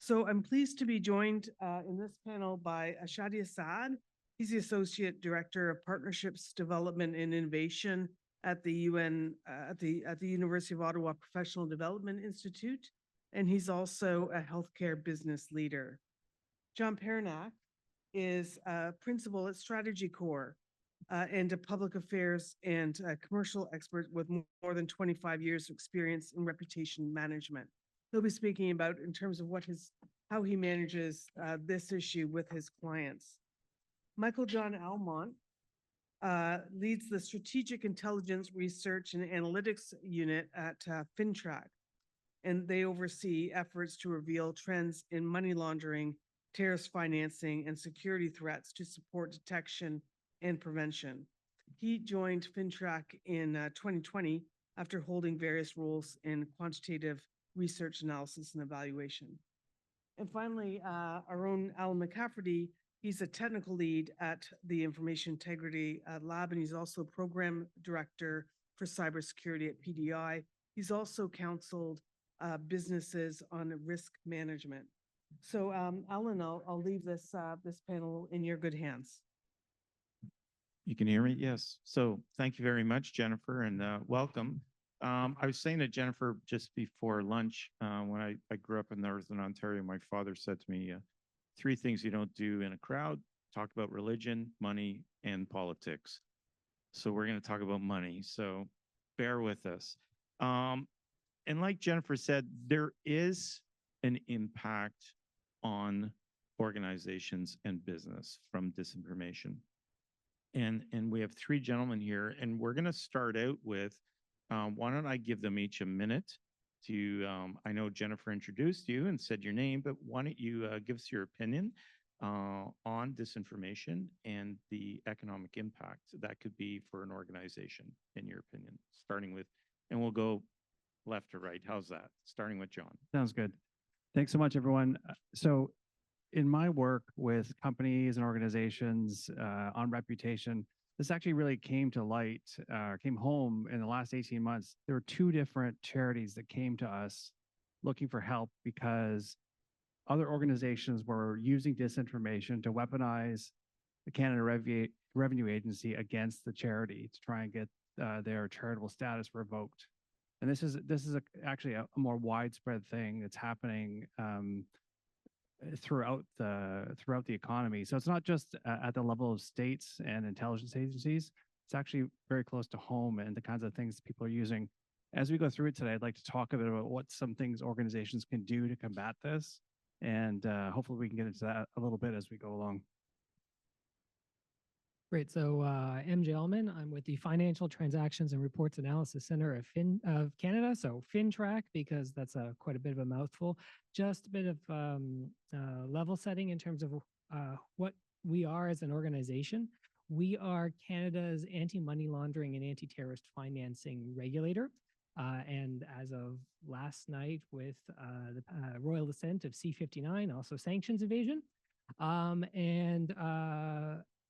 So I'm pleased to be joined in this panel by Shadi Assad. He's the Associate Director of Partnerships, Development and Innovation at the University of Ottawa Professional Development Institute, and he's also a healthcare business leader. John Pernak is a principal at Strategy Core and a public affairs and commercial expert with more than 25 years of experience in reputation management. He'll be speaking about in terms of how he manages this issue with his clients. Michael John Almont leads the Strategic Intelligence Research and Analytics Unit at FinTrack, and they oversee efforts to reveal trends in money laundering, terrorist financing, and security threats to support detection and prevention. He joined FinTrack in 2020 after holding various roles in quantitative research analysis and evaluation. And finally, our own Alan McCafferty, he's a technical lead at the Information Integrity Lab, and he's also program director for cybersecurity at PDI. He's also counseled businesses on risk management. So Alan, I'll leave this panel in your good hands. You can hear me? Yes. So thank you very much, Jennifer, and welcome. I was saying to Jennifer just before lunch, when I grew up in Northern Ontario, my father said to me, 3 things you don't do in a crowd: talk about religion, money, and politics. So we're going to talk about money. So bear with us. And like Jennifer said, there is an impact on organizations and business from disinformation. And we have 3 gentlemen here, and we're going to start out with, why don't I give them each a minute to, I know Jennifer introduced you and said your name, but why don't you give us your opinion on disinformation and the economic impact that could be for an organization, in your opinion, starting with, and we'll go left to right. How's that? Starting with John. Sounds good. Thanks so much, everyone. So in my work with companies and organizations on reputation, this actually really came to light, came home in the last 18 months. There were 2 different charities that came to us looking for help because other organizations were using disinformation to weaponize the Canada Revenue Agency against the charity to try and get their charitable status revoked. And this is actually a more widespread thing that's happening throughout the economy. So it's not just at the level of states and intelligence agencies. It's actually very close to home and the kinds of things people are using. As we go through it today, I'd like to talk a bit about what some things organizations can do to combat this, and hopefully we can get into that a little bit as we go along. Great. So MJ Ullman, I'm with the Financial Transactions and Reports Analysis Center of Canada. So FinTrack, because that's quite a bit of a mouthful. Just a bit of level setting in terms of what we are as an organization. We are Canada's anti-money laundering and anti-terrorist financing regulator. And as of last night, with the royal assent of C-59, also sanctions evasion.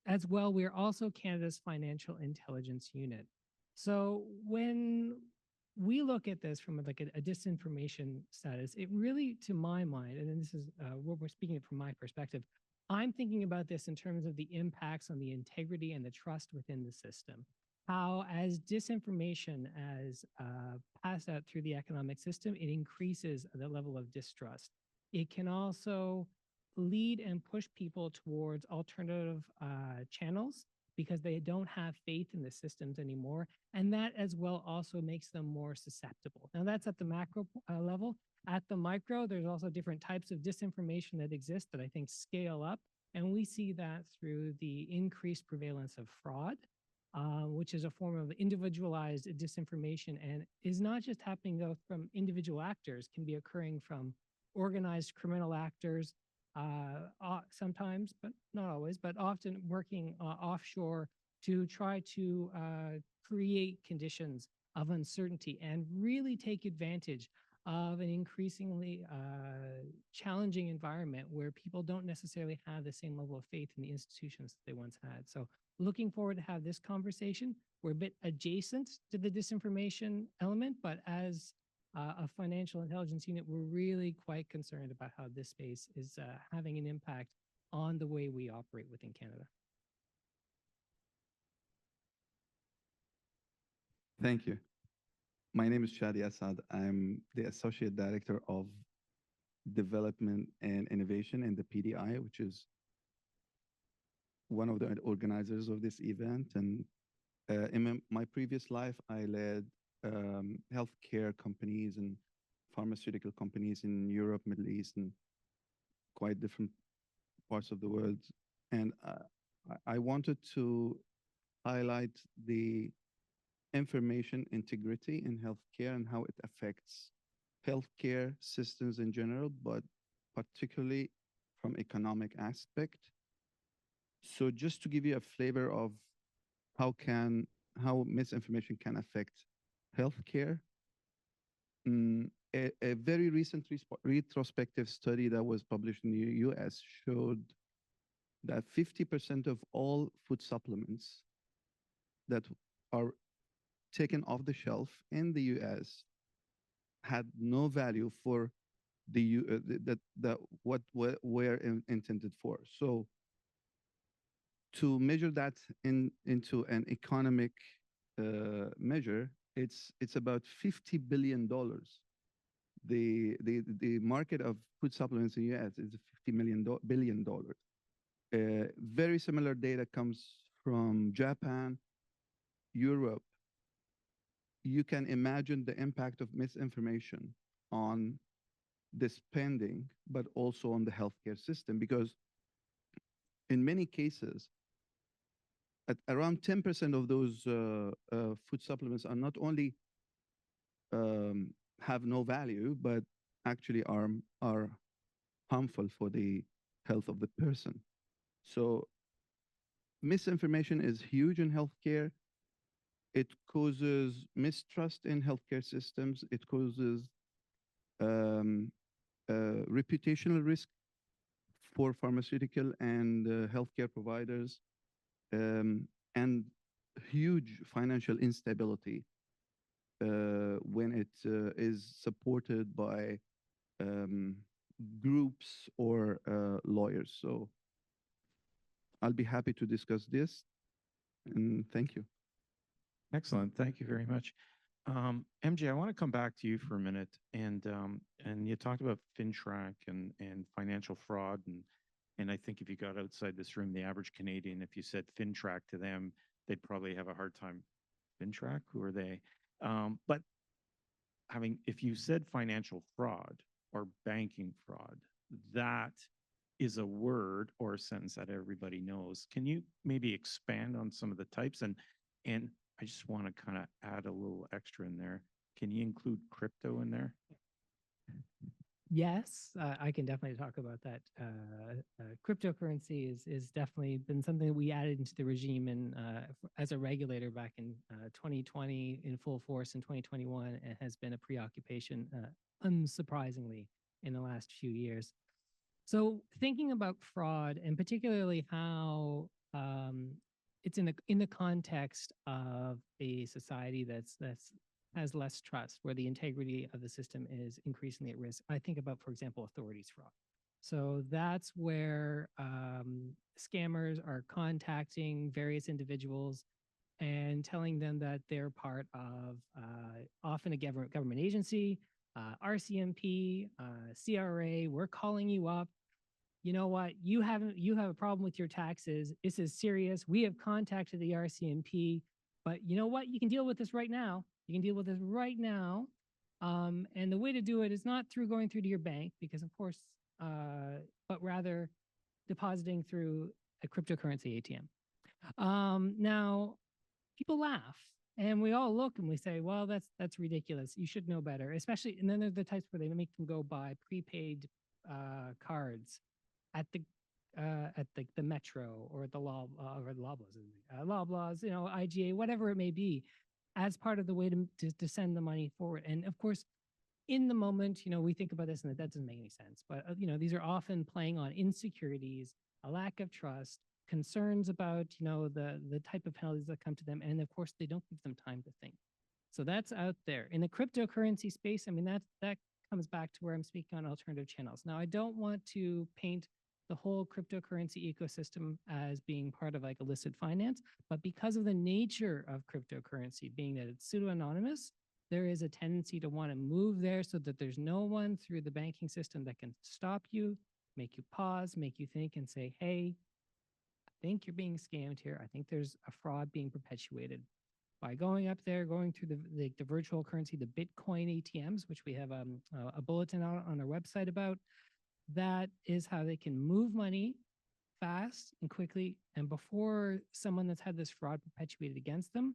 As well, we are also Canada's financial intelligence unit. So when we look at this from like a disinformation status, it really, to my mind, and this is what we're speaking from my perspective, I'm thinking about this in terms of the impacts on the integrity and the trust within the system. How as disinformation as passed out through the economic system, it increases the level of distrust. It can also lead and push people towards alternative channels because they don't have faith in the systems anymore. And that as well also makes them more susceptible. Now that's at the macro level. At the micro, there's also different types of disinformation that exist that I think scale up. And we see that through the increased prevalence of fraud, which is a form of individualized disinformation and is not just happening though from individual actors, can be occurring from organized criminal actors, sometimes, but not always, but often working offshore to try to create conditions of uncertainty and really take advantage of an increasingly challenging environment where people don't necessarily have the same level of faith in the institutions that they once had. So looking forward to have this conversation. We're a bit adjacent to the disinformation element, but as a financial intelligence unit, we're really quite concerned about how this space is having an impact on the way we operate within Canada. Thank you. My name is Shadi Assad. I'm the Associate Director of Development and Innovation in the PDI, which is one of the organizers of this event. And in my previous life, I led healthcare companies and pharmaceutical companies in Europe, Middle East, and quite different parts of the world. And I wanted to highlight the information integrity in healthcare and how it affects healthcare systems in general, but particularly from economic aspect. So just to give you a flavor of how misinformation can affect healthcare, a very recent retrospective study that was published in the US showed that 50% of all food supplements that are taken off the shelf in the US had no value for what were intended for. So to measure that into an economic measure, it's about $50 billion. The market of food supplements in the US is $50 billion. Very similar data comes from Japan, Europe. You can imagine the impact of misinformation on the spending, but also on the healthcare system, because in many cases, at around 10% of those food supplements are not only have no value, but actually are harmful for the health of the person. So misinformation is huge in healthcare. It causes mistrust in healthcare systems. It causes reputational risk for pharmaceutical and healthcare providers, and huge financial instability when it is supported by groups or lawyers. So I'll be happy to discuss this, and thank you. Excellent. Thank you very much. MJ, I want to come back to you for a minute. And you talked about FinTrack and financial fraud. And I think if you got outside this room, the average Canadian, if you said FinTrack to them, they'd probably have a hard time. FinTrack, who are they? But if you said financial fraud or banking fraud, that is a word or a sentence that everybody knows. Can you maybe expand on some of the types? And I just want to kind of add a little extra in there. Can you include crypto in there? Yes, I can definitely talk about that. Cryptocurrency is definitely been something that we added into the regime and as a regulator back in 2020 in full force in 2021, and has been a preoccupation, unsurprisingly, in the last few years. So thinking about fraud, and particularly how it's in the context of a society that's has less trust, where the integrity of the system is increasingly at risk. I think about, for example, authorities fraud. So that's where scammers are contacting various individuals and telling them that they're part of often a government agency, RCMP, CRA. We're calling you up. You know what? You have a problem with your taxes. This is serious. We have contacted the RCMP, but you know what? You can deal with this right now. You can deal with this right now. And the way to do it is not through going through to your bank, because of course, but rather depositing through a cryptocurrency ATM. Now, people laugh, and we all look and we say, well, that's ridiculous. You should know better, especially, and then there's the types where they make them go buy prepaid cards at the Metro or at the Loblaws, IGA, whatever it may be, as part of the way to send the money forward. And of course, in the moment, we think about this and that doesn't make any sense. But, these are often playing on insecurities, a lack of trust, concerns about, the type of penalties that come to them. And of course, they don't give them time to think. So that's out there. In the cryptocurrency space, I mean, that comes back to where I'm speaking on alternative channels. Now, I don't want to paint the whole cryptocurrency ecosystem as being part of like illicit finance, but because of the nature of cryptocurrency being that it's pseudo-anonymous, there is a tendency to want to move there so that there's no one through the banking system that can stop you, make you pause, make you think and say, hey, I think you're being scammed here. I think there's a fraud being perpetuated. By going up there, going through the virtual currency, the Bitcoin ATMs, which we have a bulletin on our website about, that is how they can move money fast and quickly. And before someone that's had this fraud perpetuated against them,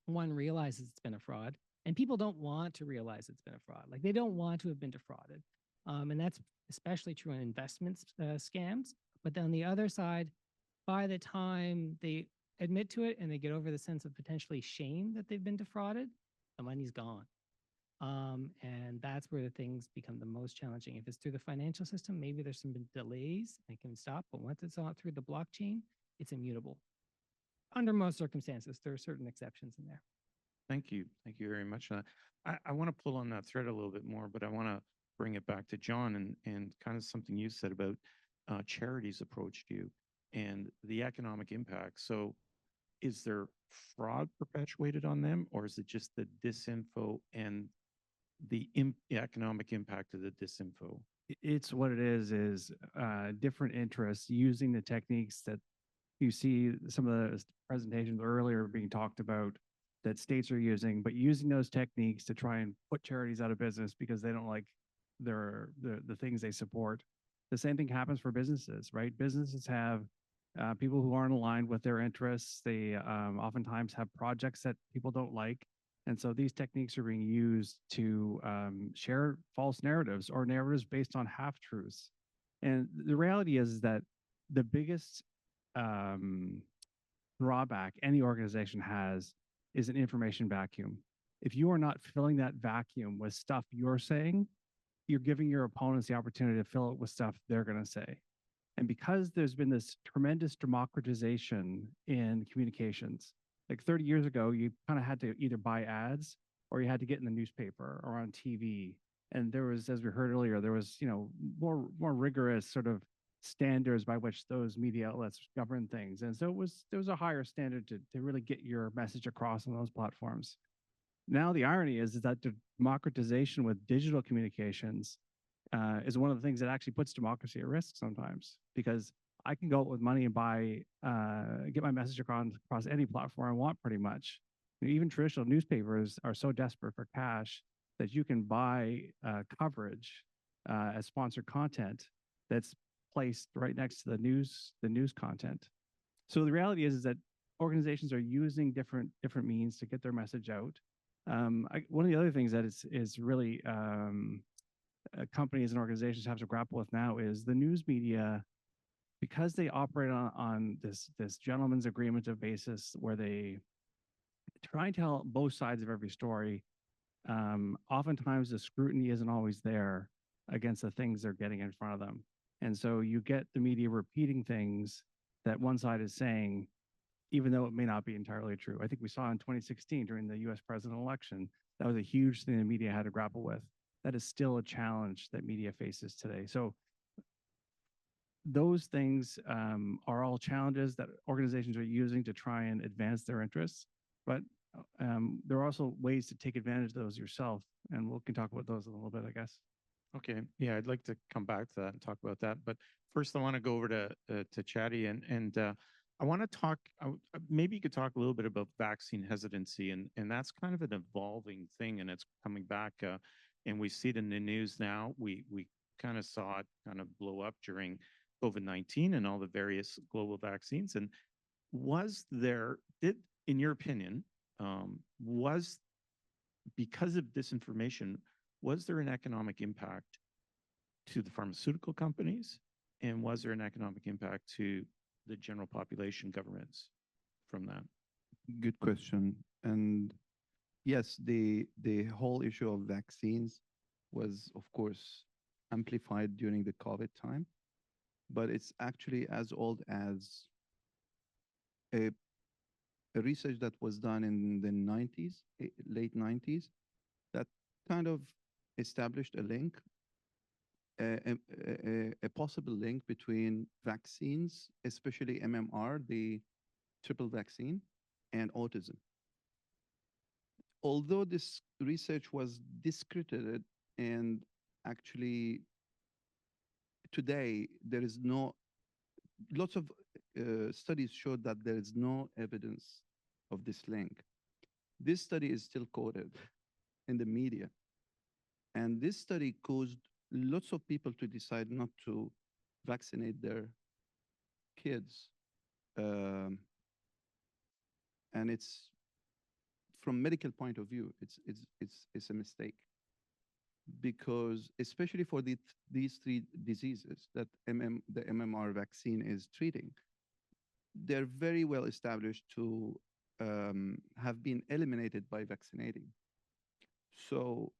one realizes it's been a fraud. And people don't want to realize it's been a fraud. Like they don't want to have been defrauded. And that's especially true in investment scams. But then on the other side, by the time they admit to it and they get over the sense of potentially shame that they've been defrauded, the money's gone. And that's where the things become the most challenging. If it's through the financial system, maybe there's some delays and it can stop, but once it's out through the blockchain, it's immutable. Under most circumstances, there are certain exceptions in there. Thank you. Thank you very much. I want to pull on that thread a little bit more, but I want to bring it back to John and kind of something you said about charities approached you and the economic impact. So is there fraud perpetuated on them, or is it just the disinfo and the economic impact of the disinfo? It's what it is different interests using the techniques that you see some of the presentations earlier being talked about that states are using, but using those techniques to try and put charities out of business because they don't like the things they support. The same thing happens for businesses, right? Businesses have people who aren't aligned with their interests. They oftentimes have projects that people don't like. And so these techniques are being used to share false narratives or narratives based on half-truths. And the reality is that the biggest drawback any organization has is an information vacuum. If you are not filling that vacuum with stuff you're saying, you're giving your opponents the opportunity to fill it with stuff they're going to say. And because there's been this tremendous democratization in communications, like 30 years ago, you kind of had to either buy ads or you had to get in the newspaper or on TV. And there was, as we heard earlier, there was, more rigorous sort of standards by which those media outlets govern things. And so there was a higher standard to really get your message across on those platforms. Now the irony is that the democratization with digital communications is one of the things that actually puts democracy at risk sometimes, because I can go out with money and get my message across any platform I want pretty much. Even traditional newspapers are so desperate for cash that you can buy coverage as sponsored content that's placed right next to the news content. So the reality is that organizations are using different means to get their message out. One of the other things that is really companies and organizations have to grapple with now is the news media, because they operate on this gentleman's agreement of basis where they try and tell both sides of every story. Oftentimes the scrutiny isn't always there against the things they're getting in front of them. And so you get the media repeating things that one side is saying, even though it may not be entirely true. I think we saw in 2016 during the US presidential election, that was a huge thing the media had to grapple with. That is still a challenge that media faces today. So those things are all challenges that organizations are using to try and advance their interests. But there are also ways to take advantage of those yourself. And we can talk about those a little bit, I guess. Okay. Yeah, I'd like to come back to that and talk about that. But first, I want to go over to Chadi and I want to talk. Maybe you could talk a little bit about vaccine hesitancy, and that's kind of an evolving thing, and it's coming back. And we see it in the news now. We kind of saw it kind of blow up during COVID-19 and all the various global vaccines. And in your opinion, was because of disinformation, was there an economic impact to the pharmaceutical companies? And was there an economic impact to the general population governments from that? Good question. And yes, the whole issue of vaccines was, of course, amplified during the COVID time, but it's actually as old as a a research that was done in the 90s, late 90s, that kind of established a link, a possible link between vaccines, especially MMR, the triple vaccine, and autism. Although this research was discredited, and actually today there is no, lots of studies showed that there is no evidence of this link. This study is still quoted in the media. And this study caused lots of people to decide not to vaccinate their kids. And it's, from medical point of view, it's a mistake. Because especially for these three diseases that the MMR vaccine is treating, they're very well established to have been eliminated by vaccinating. So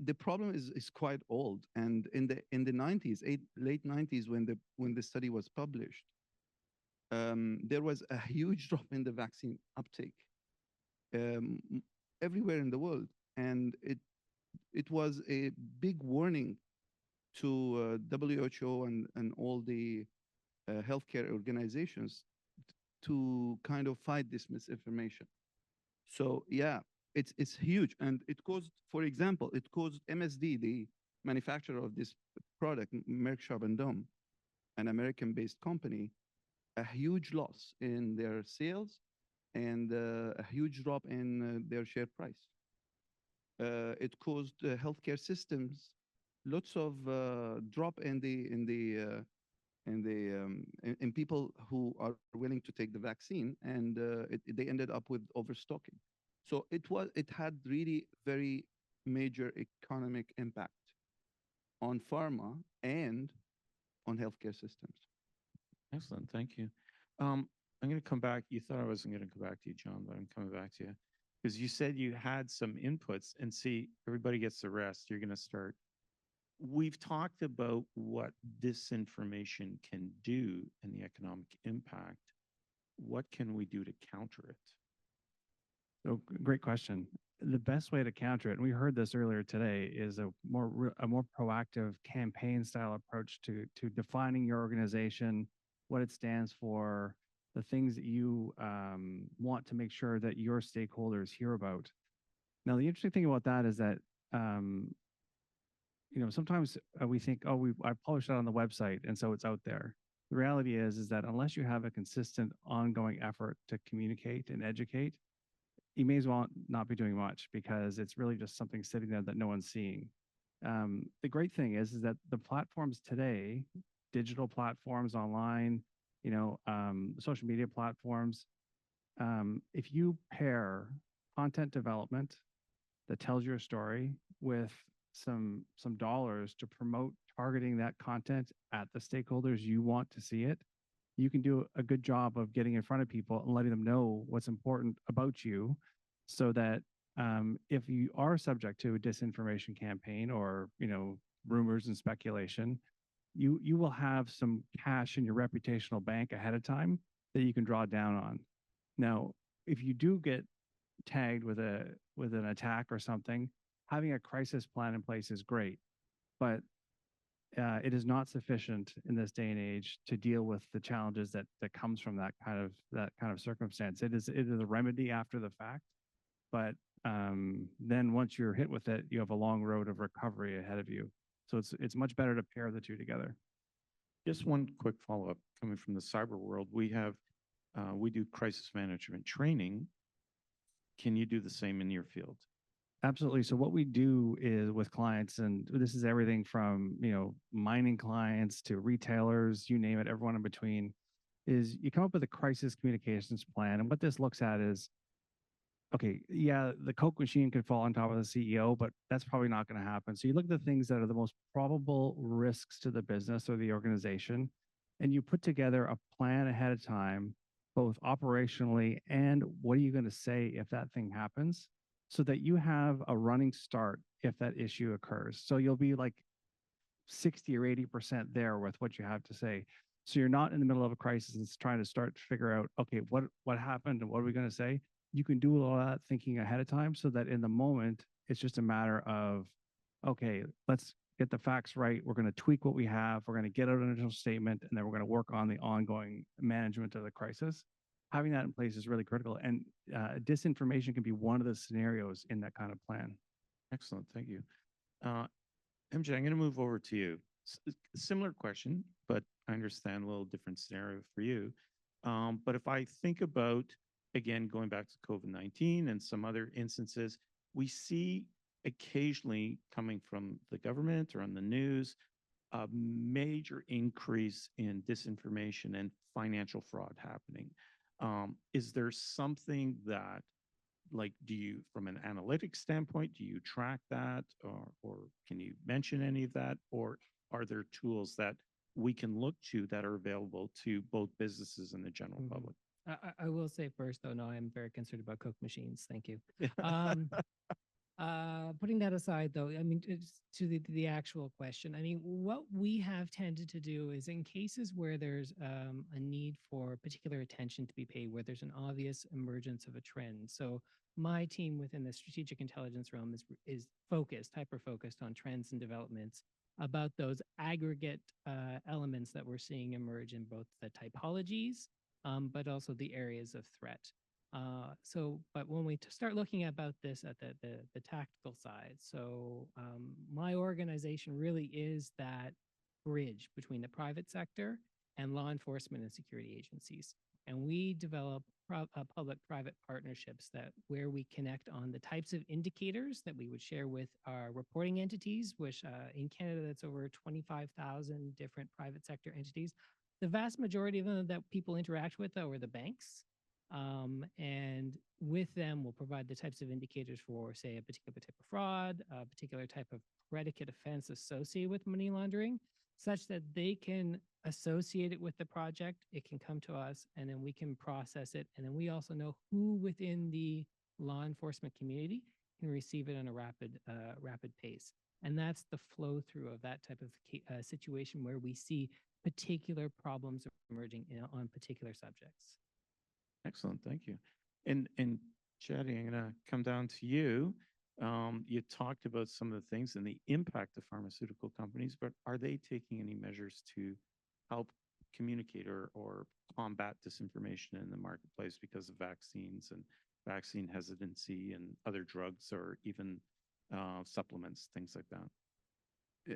the problem is quite old. And in the 90s, late 90s, when the study was published, there was a huge drop in the vaccine uptake everywhere in the world. And it was a big warning to WHO and all the healthcare organizations to kind of fight this misinformation. So yeah, it's huge, and it caused, for example, it caused MSD, the manufacturer of this product, Merck Sharp and Dohme, an American-based company, a huge loss in their sales and a huge drop in their share price. It caused healthcare systems lots of drop in people who are willing to take the vaccine, and they ended up with overstocking. So it had really very major economic impact on pharma and on healthcare systems. Excellent, thank you. I'm going to come back. You thought I wasn't going to come back to you, John, but I'm coming back to you because you said you had some inputs, and see, everybody gets the rest. You're going to start. We've talked about what disinformation can do and the economic impact. What can we do to counter it? So great question. The best way to counter it, and we heard this earlier today, is a more proactive campaign style approach to defining your organization, what it stands for, the things that you want to make sure that your stakeholders hear about. Now, the interesting thing about that is that sometimes we think, oh, I published it on the website, and so it's out there. The reality is that unless you have a consistent, ongoing effort to communicate and educate, you may as well not be doing much, because it's really just something sitting there that no one's seeing. The great thing is that the platforms today, digital platforms, online, social media platforms, if you pair content development that tells your story with some dollars to promote targeting that content at the stakeholders you want to see it, you can do a good job of getting in front of people and letting them know what's important about you, so that if you are subject to a disinformation campaign or rumors and speculation, you will have some cash in your reputational bank ahead of time that you can draw down on. Now, if you do get tagged with an attack or something, having a crisis plan in place is great, but it is not sufficient in this day and age to deal with the challenges that comes from that kind of circumstance. It is a remedy after the fact, but then once you're hit with it, you have a long road of recovery ahead of you. So it's much better to pair the two together. Just one quick follow-up coming from the cyber world. We do crisis management training. Can you do the same in your field? Absolutely. So what we do is with clients, and this is everything from, mining clients to retailers, you name it, everyone in between, is you come up with a crisis communications plan. And what this looks at is, okay, yeah, the Coke machine could fall on top of the CEO, but that's probably not going to happen. So you look at the things that are the most probable risks to the business or the organization, and you put together a plan ahead of time, both operationally and what are you going to say if that thing happens, so that you have a running start if that issue occurs. So you'll be like 60 or 80% there with what you have to say. So you're not in the middle of a crisis and trying to start to figure out, okay, what happened and what are we going to say? You can do all that thinking ahead of time so that in the moment, it's just a matter of, okay, let's get the facts right. We're going to tweak what we have. We're going to get out an initial statement, and then we're going to work on the ongoing management of the crisis. Having that in place is really critical. And disinformation can be one of the scenarios in that kind of plan. Excellent. Thank you. MJ, I'm going to move over to you. Similar question, but I understand a little different scenario for you. But if I think about, again, going back to COVID-19 and some other instances, we see occasionally coming from the government or on the news, a major increase in disinformation and financial fraud happening. Is there something that, like, do you, from an analytics standpoint, do you track that, or can you mention any of that? Or are there tools that we can look to that are available to both businesses and the general public? I will say first, though, no, I'm very concerned about Coke machines. Thank you. Putting that aside, though, I mean, it's to the actual question. I mean, what we have tended to do is in cases where there's a need for particular attention to be paid, where there's an obvious emergence of a trend. So my team within the strategic intelligence realm is focused, hyper-focused on trends and developments about those aggregate elements that we're seeing emerge in both the typologies, but also the areas of threat. But when we start looking about this at the tactical side, so my organization really is that bridge between the private sector and law enforcement and security agencies. And we develop public-private partnerships where we connect on the types of indicators that we would share with our reporting entities, which in Canada, that's over 25,000 different private sector entities. The vast majority of them that people interact with are the banks. And with them, we'll provide the types of indicators for, say, a particular type of fraud, a particular type of predicate offense associated with money laundering, such that they can associate it with the project, it can come to us, and then we can process it. And then we also know who within the law enforcement community can receive it on a rapid pace. And that's the flow through of that type of situation where we see particular problems emerging on particular subjects. Excellent, thank you. And Chadi, I'm going to come down to you. You talked about some of the things and the impact of pharmaceutical companies, but are they taking any measures to help communicate or combat disinformation in the marketplace because of vaccines and vaccine hesitancy and other drugs or even supplements, things like that?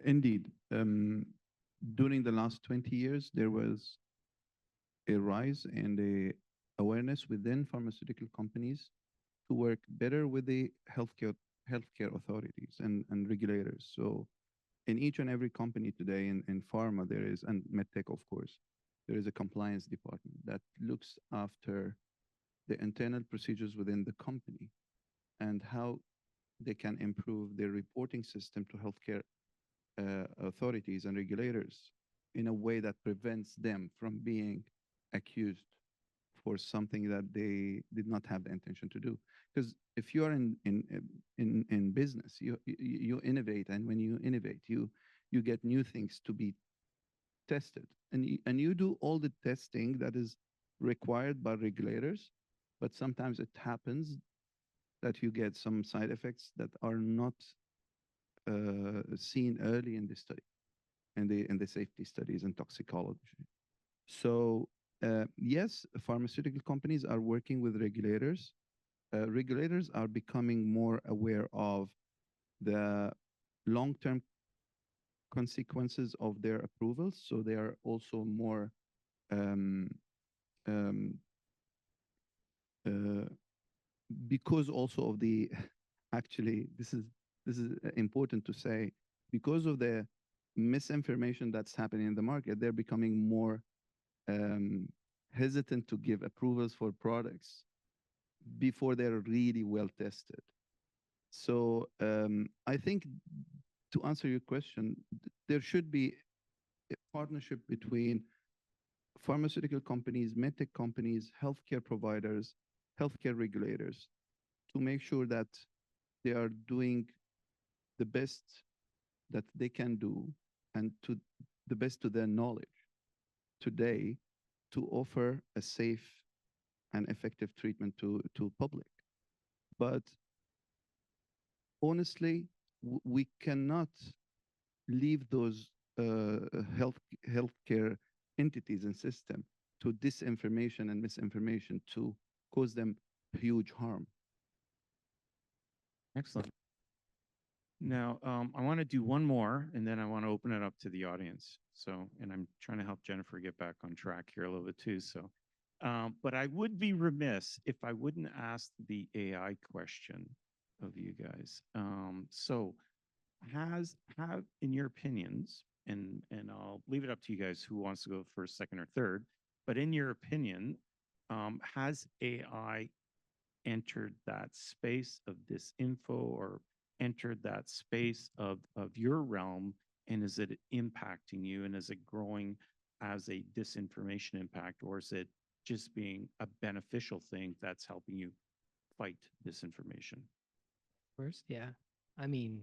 Indeed. During the last 20 years, there was a rise and a awareness within pharmaceutical companies to work better with the healthcare authorities and regulators. So in each and every company today in pharma, there is, and medtech, of course, there is a compliance department that looks after the internal procedures within the company and how they can improve their reporting system to healthcare authorities and regulators in a way that prevents them from being accused for something that they did not have the intention to do. Because if you are in business, you innovate, and when you innovate, you get new things to be tested, and you do all the testing that is required by regulators, but sometimes it happens that you get some side effects that are not seen early in the study, in the safety studies and toxicology. So yes, pharmaceutical companies are working with regulators. Regulators are becoming more aware of the long-term consequences of their approvals. So they are also more because also of the actually this is important to say, because of the misinformation that's happening in the market, they're becoming more hesitant to give approvals for products before they're really well tested. So I think, to answer your question, there should be a partnership between pharmaceutical companies, medtech companies, healthcare providers, healthcare regulators, to make sure that they are doing the best that they can do and to the best to their knowledge today to offer a safe and effective treatment to public. But honestly, we cannot leave those healthcare entities and system to disinformation and misinformation to cause them huge harm. Excellent. Now, I want to do one more, and then I want to open it up to the audience. So, and I'm trying to help Jennifer get back on track here a little bit too. So, but I would be remiss if I wouldn't ask the AI question of you guys. So, have in your opinions, and I'll leave it up to you guys who wants to go first, second, or third. But in your opinion, has AI entered that space of disinfo or entered that space of your realm, and is it impacting you, and is it growing as a disinformation impact, or is it just being a beneficial thing that's helping you fight disinformation? First, yeah. I mean,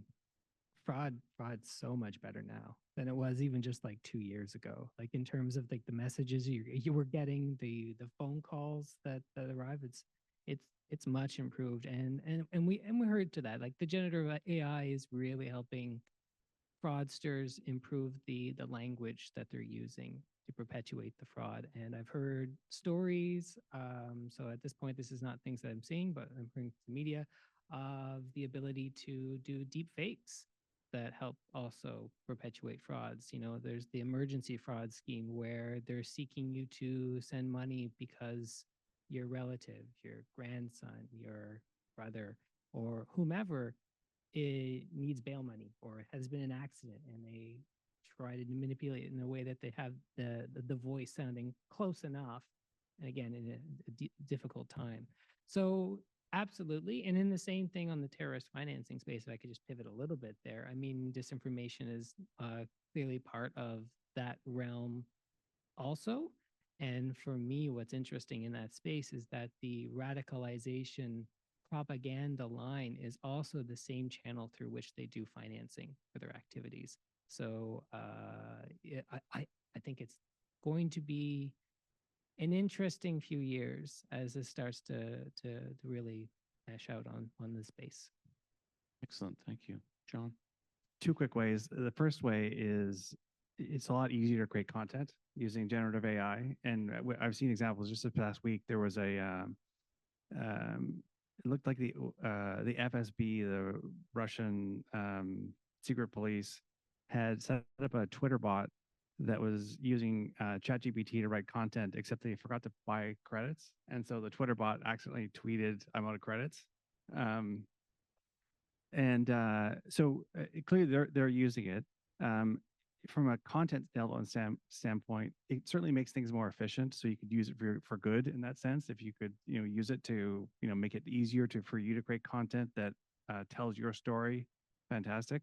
fraud's so much better now than it was even just like 2 years ago. Like in terms of like the messages you were getting, the phone calls that arrive, it's much improved. And we heard to that. Like the generative AI is really helping fraudsters improve the language that they're using to perpetuate the fraud. And I've heard stories. So at this point, this is not things that I'm seeing, but I'm hearing from the media of the ability to do deep fakes that help also perpetuate frauds. You know, there's the emergency fraud scheme where they're seeking you to send money because your relative, your grandson, your brother, or whomever it needs bail money or has been an accident, and they try to manipulate it in a way that they have the voice sounding close enough, and again in a difficult time. So absolutely. And in the same thing on the terrorist financing space, if I could just pivot a little bit there, I mean, disinformation is clearly part of that realm also. And for me, what's interesting in that space is that the radicalization propaganda line is also the same channel through which they do financing for their activities. So I think it's going to be an interesting few years as this starts to really hash out on this space. Excellent. Thank you. John? Two quick ways. The first way is it's a lot easier to create content using generative AI. And I've seen examples just this past week. There was it looked like the FSB, the Russian secret police, had set up a Twitter bot that was using ChatGPT to write content, except they forgot to buy credits. And so the Twitter bot accidentally tweeted, "I'm out of credits." So clearly they're using it. From a content development standpoint, it certainly makes things more efficient. So you could use it for good in that sense. If you could, use it to, make it easier for you to create content that tells your story, fantastic.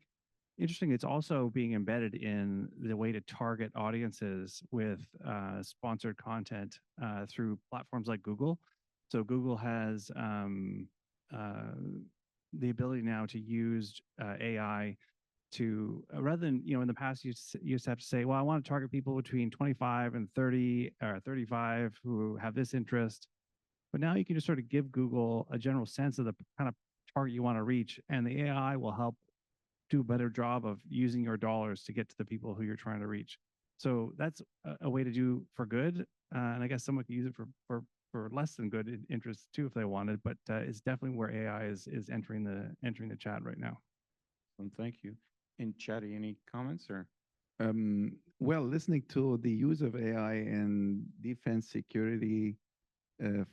Interesting. It's also being embedded in the way to target audiences with sponsored content through platforms like Google. So Google has the ability now to use AI to rather than in the past you used to have to say, well, I want to target people between 25 and 30 or 35 who have this interest, but now you can just sort of give Google a general sense of the kind of target you want to reach, and the AI will help do a better job of using your dollars to get to the people who you're trying to reach. So that's a way to do for good, and I guess someone could use it for less than good interest too if they wanted, but it's definitely where AI is entering the chat right now. Thank you. And Chatty, any comments or? Well, listening to the use of AI in defense, security,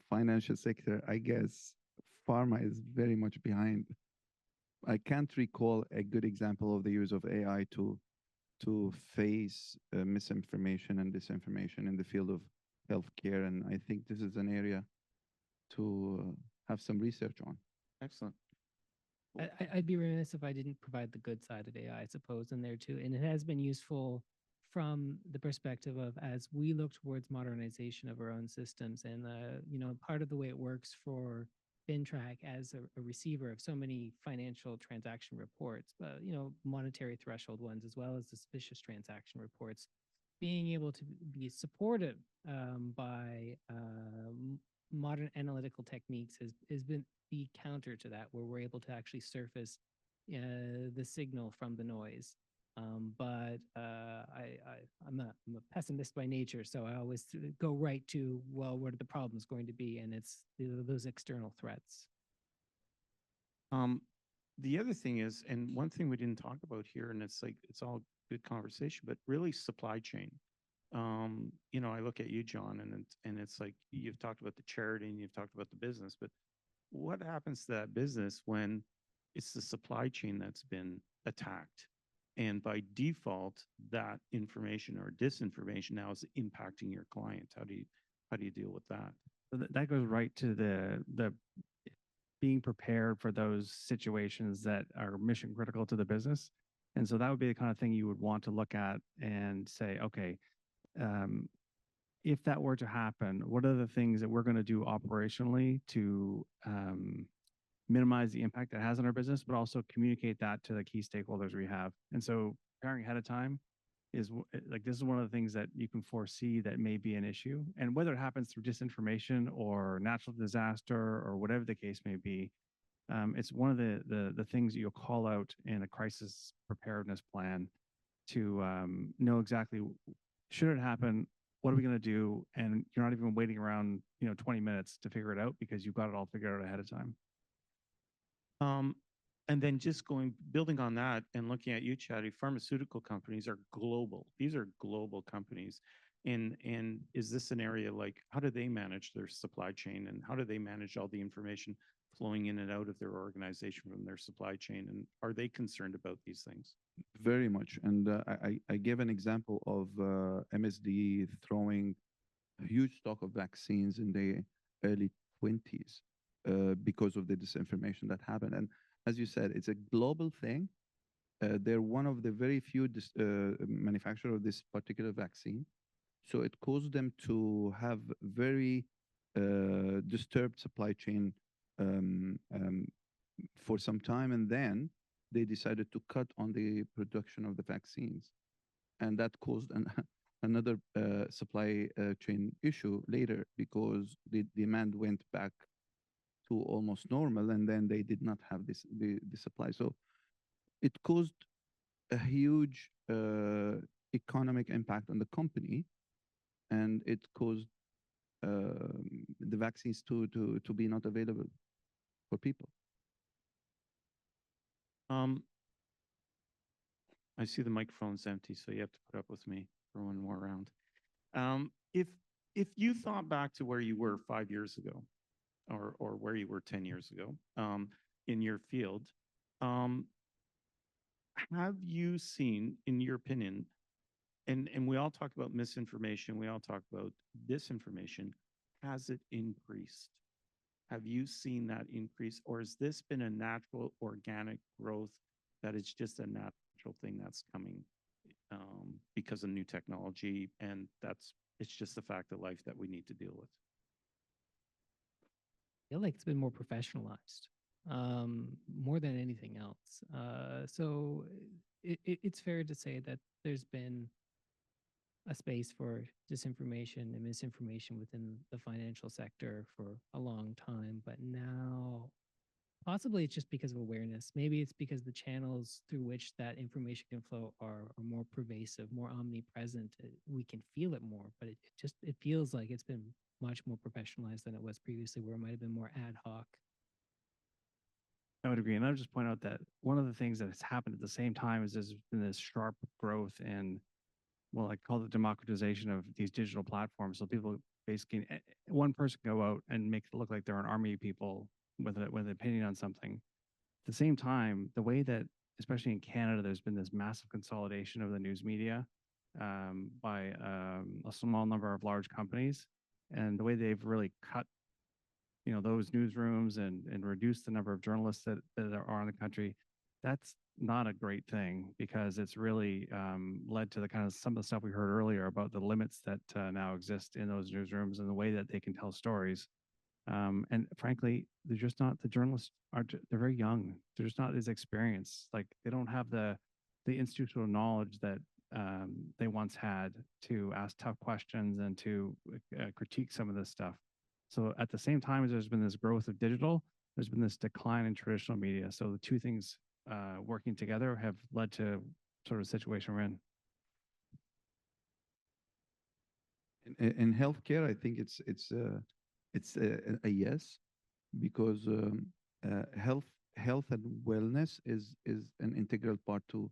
financial sector, I guess pharma is very much behind. I can't recall a good example of the use of AI to face misinformation and disinformation in the field of healthcare, and I think this is an area to have some research on. Excellent. I'd be remiss if I didn't provide the good side of AI, I suppose, in there too. And it has been useful from the perspective of as we look towards modernization of our own systems. And, part of the way it works for FinTrack as a receiver of so many financial transaction reports, monetary threshold ones, as well as the suspicious transaction reports, being able to be supported by modern analytical techniques has been the counter to that, where we're able to actually surface the signal from the noise. I'm a pessimist by nature, so I always go right to, well, what are the problems going to be? And it's those external threats. The other thing is, and one thing we didn't talk about here, and it's like, it's all good conversation, but really supply chain. I look at you, John, and it's like, you've talked about the charity and you've talked about the business, but what happens to that business when it's the supply chain that's been attacked? And by default, that information or disinformation now is impacting your client. How do you deal with that? So that goes right to the being prepared for those situations that are mission critical to the business. And so that would be the kind of thing you would want to look at and say, okay, if that were to happen, what are the things that we're going to do operationally to minimize the impact it has on our business, but also communicate that to the key stakeholders we have. And so preparing ahead of time is like, this is one of the things that you can foresee that may be an issue. And whether it happens through disinformation or natural disaster or whatever the case may be, it's one of the things that you'll call out in a crisis preparedness plan to know exactly, should it happen, what are we going to do? And you're not even waiting around 20 minutes to figure it out, because you've got it all figured out ahead of time. And then just building on that and looking at you, Chatty, pharmaceutical companies are global. These are global companies. And is this an area, like, how do they manage their supply chain, and how do they manage all the information flowing in and out of their organization from their supply chain? And are they concerned about these things? Very much. And I gave an example of MSD throwing a huge stock of vaccines in the early 20s because of the disinformation that happened. And as you said, it's a global thing. They're one of the very few manufacturers of this particular vaccine. So it caused them to have very disturbed supply chain for some time. And then they decided to cut on the production of the vaccines. And that caused another supply chain issue later, because the demand went back to almost normal, and then they did not have the supply. So it caused a huge economic impact on the company, and it caused the vaccines to be not available for people. I see the microphone's empty, so you have to put up with me for one more round. If you thought back to where you were 5 years ago, or where you were 10 years ago, in your field, have you seen, in your opinion, and we all talk about misinformation, we all talk about disinformation, has it increased? Have you seen that increase, or has this been a natural organic growth that it's just a natural thing that's coming because of new technology, and it's just the fact of life that we need to deal with? I feel like it's been more professionalized, more than anything else. So it's fair to say that there's been a space for disinformation and misinformation within the financial sector for a long time, but now possibly it's just because of awareness. Maybe it's because the channels through which that information can flow are more pervasive, more omnipresent. We can feel it more, but it feels like it's been much more professionalized than it was previously, where it might have been more ad hoc. I would agree. And I would just point out that one of the things that has happened at the same time is there's been this sharp growth in, well, I call it democratization of these digital platforms. So people basically, one person can go out and make it look like they're an army of people with an opinion on something. At the same time, the way that, especially in Canada, there's been this massive consolidation of the news media by a small number of large companies, and the way they've really cut, those newsrooms and reduced the number of journalists that are in the country, that's not a great thing, because it's really led to the kind of some of the stuff we heard earlier about the limits that now exist in those newsrooms and the way that they can tell stories. And frankly, they're just not, the journalists they're very young. They're just not as experienced. Like, they don't have the institutional knowledge that they once had to ask tough questions and to critique some of this stuff. So at the same time as there's been this growth of digital, there's been this decline in traditional media. So the two things working together have led to sort of the situation we're in. In healthcare, I think it's a yes, because health and wellness is an integral part to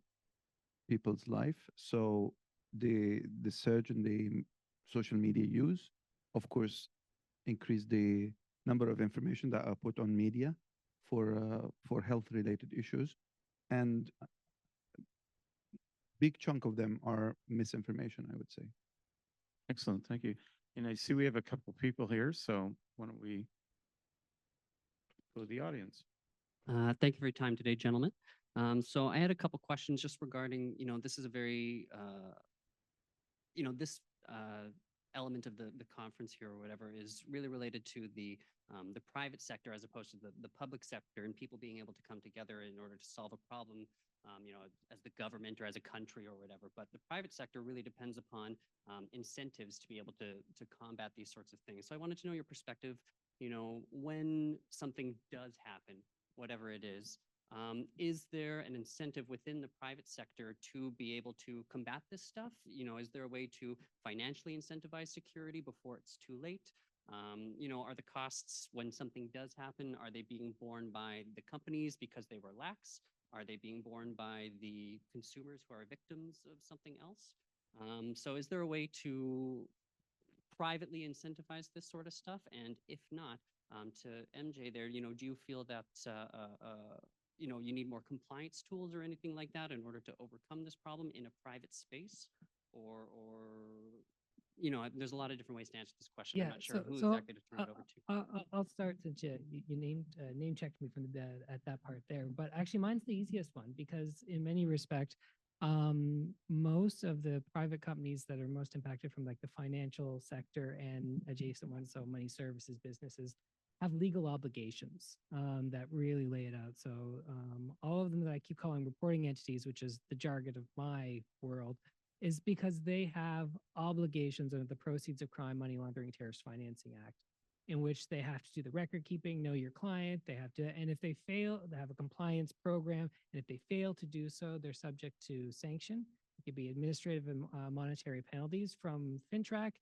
people's life. So the surge in the social media use, of course, increase the number of information that are put on media for health related issues, and big chunk of them are misinformation, I would say. Excellent, thank you. And I see we have a couple people here, so why don't we go to the audience? Thank you for your time today, gentlemen. So I had a couple questions just regarding, this is a very, this element of the conference here or whatever is really related to the private sector as opposed to the public sector and people being able to come together in order to solve a problem, as the government or as a country or whatever. But the private sector really depends upon incentives to be able to combat these sorts of things. So I wanted to know your perspective, when something does happen, whatever it is there an incentive within the private sector to be able to combat this stuff? Is there a way to financially incentivize security before it's too late? Are the costs when something does happen, are they being borne by the companies because they were lax? Are they being borne by the consumers who are victims of something else? So is there a way to privately incentivize this sort of stuff? And if not, to MJ there, do you feel that you need more compliance tools or anything like that in order to overcome this problem in a private space? Or there's a lot of different ways to answer this question. I'm not sure who exactly to turn it over to. I'll start since you name checked me from at that part there, but actually mine's the easiest one because in many respects, most of the private companies that are most impacted from like the financial sector and adjacent ones, so money services businesses, have legal obligations that really lay it out. So all of them that I keep calling reporting entities, which is the jargon of my world, is because they have obligations under the Proceeds of Crime, Money Laundering, Terrorist Financing Act, in which they have to do the record keeping, know your client. They have to, and if they fail, they have a compliance program. And if they fail to do so, they're subject to sanction. It could be administrative and monetary penalties from FinTrack,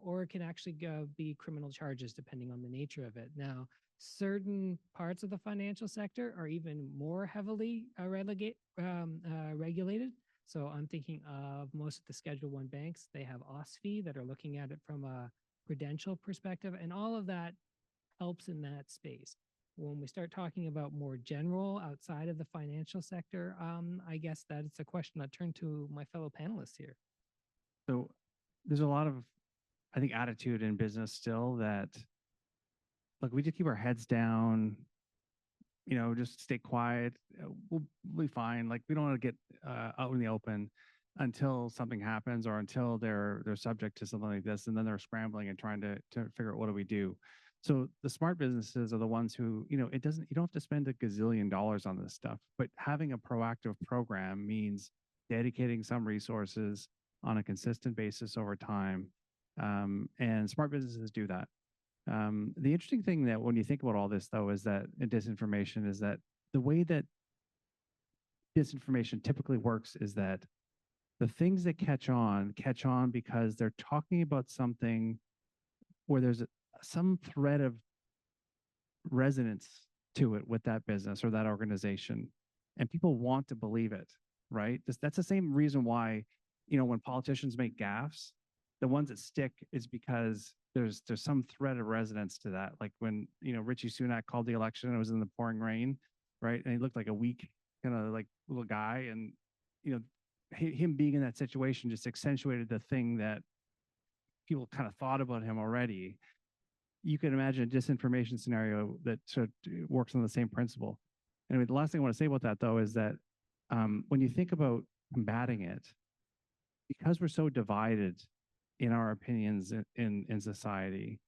or it can actually be criminal charges depending on the nature of it. Now, certain parts of the financial sector are even more heavily regulated. So I'm thinking of most of the Schedule I banks. They have OSFI that are looking at it from a prudential perspective, and all of that helps in that space. When we start talking about more general outside of the financial sector, I guess that it's a question I turn to my fellow panelists here. So there's a lot of, I think, attitude in business still that, look, we just keep our heads down, just stay quiet. We'll be fine. Like, we don't want to get out in the open until something happens or until they're subject to something like this, and then they're scrambling and trying to figure out what do we do. So the smart businesses are the ones who, you don't have to spend $1 gazillion on this stuff, but having a proactive program means dedicating some resources on a consistent basis over time. And smart businesses do that. The interesting thing that when you think about all this, though, is that disinformation is that the way that disinformation typically works is that the things that catch on because they're talking about something where there's some thread of resonance to it with that business or that organization, and people want to believe it, right? That's the same reason why, when politicians make gaffes, the ones that stick is because there's some thread of resonance to that. Like when, Richie Sunak called the election and it was in the pouring rain, right? And he looked like a weak kind of like little guy. And, him being in that situation just accentuated the thing that people kind of thought about him already. You can imagine a disinformation scenario that sort of works on the same principle. Anyway, the last thing I want to say about that, though, is that when you think about combating it, because we're so divided in our opinions in society,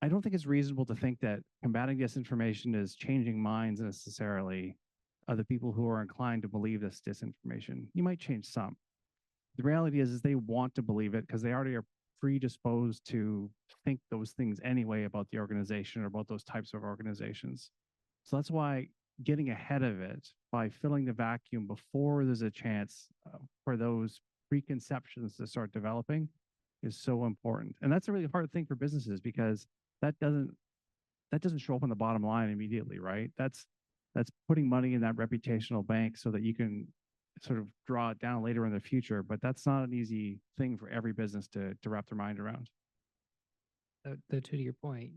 I don't think it's reasonable to think that combating disinformation is changing minds necessarily of the people who are inclined to believe this disinformation. You might change some. The reality is they want to believe it because they already are predisposed to think those things anyway about the organization or about those types of organizations. So that's why getting ahead of it by filling the vacuum before there's a chance for those preconceptions to start developing is so important. And that's a really hard thing for businesses because that doesn't show up on the bottom line immediately, right? That's putting money in that reputational bank so that you can sort of draw it down later in the future. But that's not an easy thing for every business to wrap their mind around. Though to your point,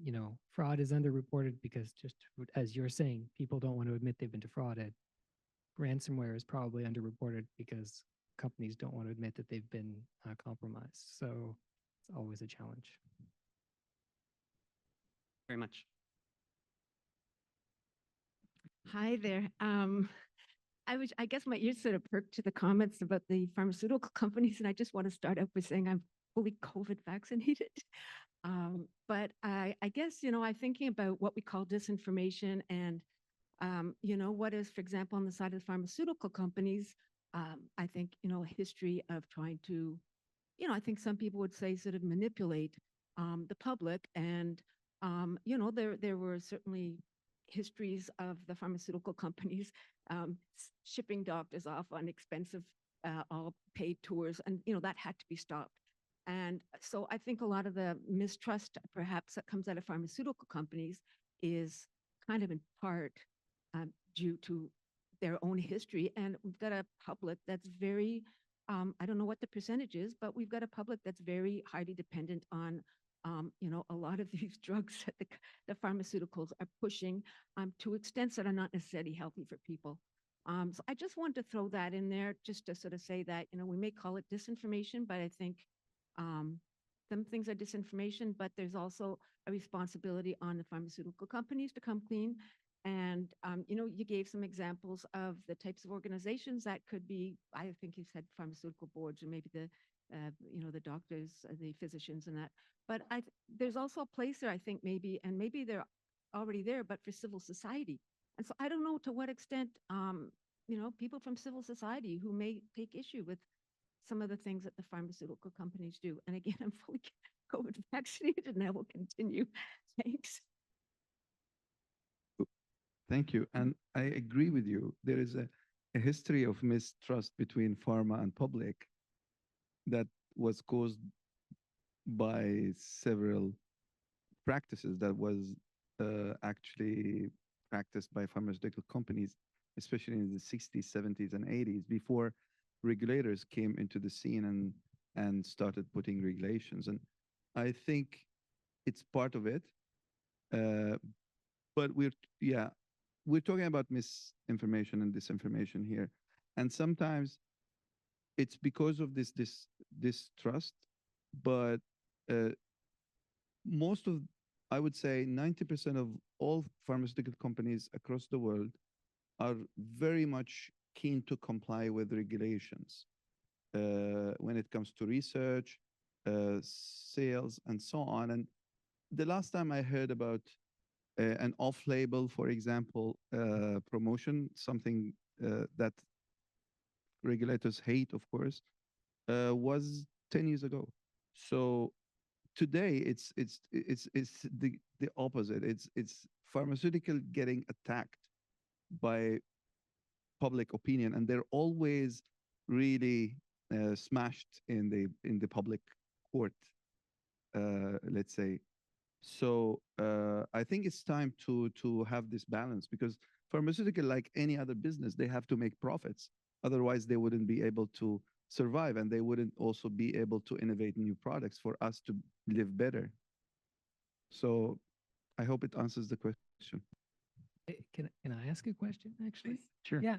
fraud is underreported because just as you're saying, people don't want to admit they've been defrauded. Ransomware is probably underreported because companies don't want to admit that they've been compromised. So it's always a challenge. Very much. Hi there. I guess my ears sort of perked to the comments about the pharmaceutical companies, and I just want to start out by saying I'm fully COVID vaccinated. But I guess, I'm thinking about what we call disinformation and, what is, for example, on the side of the pharmaceutical companies, I think, a history of trying to, I think some people would say sort of manipulate the public. And, there were certainly histories of the pharmaceutical companies shipping doctors off on expensive, all paid tours. And, that had to be stopped. And so I think a lot of the mistrust perhaps that comes out of pharmaceutical companies is kind of in part due to their own history. And we've got a public that's very, I don't know what the percentage is, but we've got a public that's very highly dependent on, a lot of these drugs that the pharmaceuticals are pushing to extents that are not necessarily healthy for people. So I just want to throw that in there just to sort of say that, we may call it disinformation, but I think some things are disinformation, but there's also a responsibility on the pharmaceutical companies to come clean. And, you gave some examples of the types of organizations that could be, I think you said pharmaceutical boards or maybe the doctors, the physicians and that. But there's also a place there, I think maybe they're already there, but for civil society. And so I don't know to what extent, people from civil society who may take issue with some of the things that the pharmaceutical companies do. And again, I'm fully COVID vaccinated and I will continue. Thanks. Thank you. And I agree with you. There is a history of mistrust between pharma and public that was caused by several practices that was actually practiced by pharmaceutical companies, especially in the 60s, 70s, and 80s, before regulators came into the scene and started putting regulations. And I think it's part of it. But we're talking about misinformation and disinformation here. And sometimes it's because of this distrust, but I would say 90% of all pharmaceutical companies across the world are very much keen to comply with regulations when it comes to research, sales, and so on. And the last time I heard about an off-label, for example, promotion, something that regulators hate, of course, was 10 years ago. So today it's the opposite. It's pharmaceutical getting attacked by public opinion, and they're always really smashed in the public court, let's say. So I think it's time to have this balance, because pharmaceutical, like any other business, they have to make profits. Otherwise, they wouldn't be able to survive, and they wouldn't also be able to innovate new products for us to live better. So I hope it answers the question. Can I ask a question, actually? Sure. Yeah.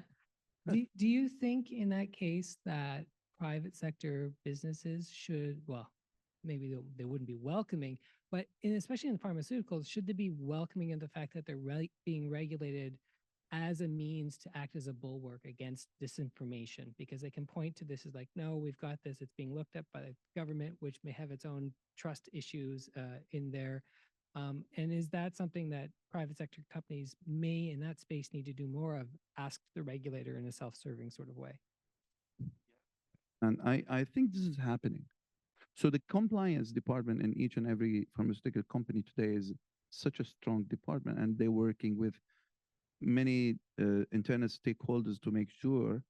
Do you think in that case that private sector businesses should, well, maybe they wouldn't be welcoming, but especially in pharmaceuticals, should they be welcoming of the fact that they're being regulated as a means to act as a bulwark against disinformation? Because they can point to this as like, no, we've got this, it's being looked at by the government, which may have its own trust issues in there. And is that something that private sector companies may in that space need to do more of, ask the regulator in a self-serving sort of way? And I think this is happening. So the compliance department in each and every pharmaceutical company today is such a strong department, and they're working with many internal stakeholders to make sure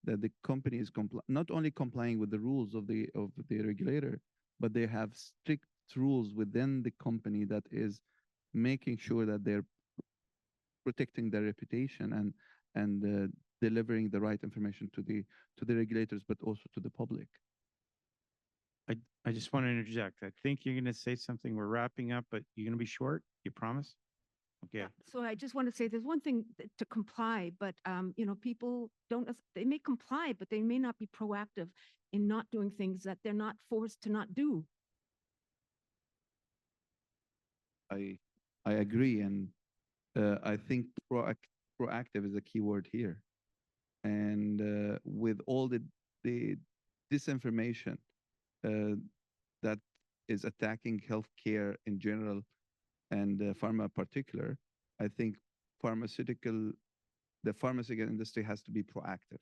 that the company is not only complying with the rules of the regulator, but they have strict rules within the company that is making sure that they're protecting their reputation and delivering the right information to the regulators, but also to the public. I just want to interject. I think you're going to say something. We're wrapping up, but you're going to be short. You promise? Okay. Yeah, so I just want to say there's one thing to comply, but you know, people don't, they may comply, but they may not be proactive in not doing things that they're not forced to not do. I agree, and I think proactive is a key word here. And with all the disinformation that is attacking healthcare in general and pharma in particular, I think the pharmaceutical industry has to be proactive.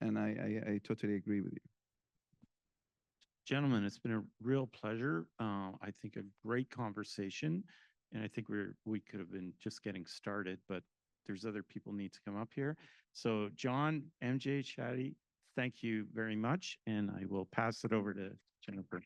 And I totally agree with you. Gentlemen, it's been a real pleasure. I think a great conversation. And I think we could have been just getting started, but there's other people need to come up here. So John, MJ, Shadi, thank you very much. And I will pass it over to Jennifer.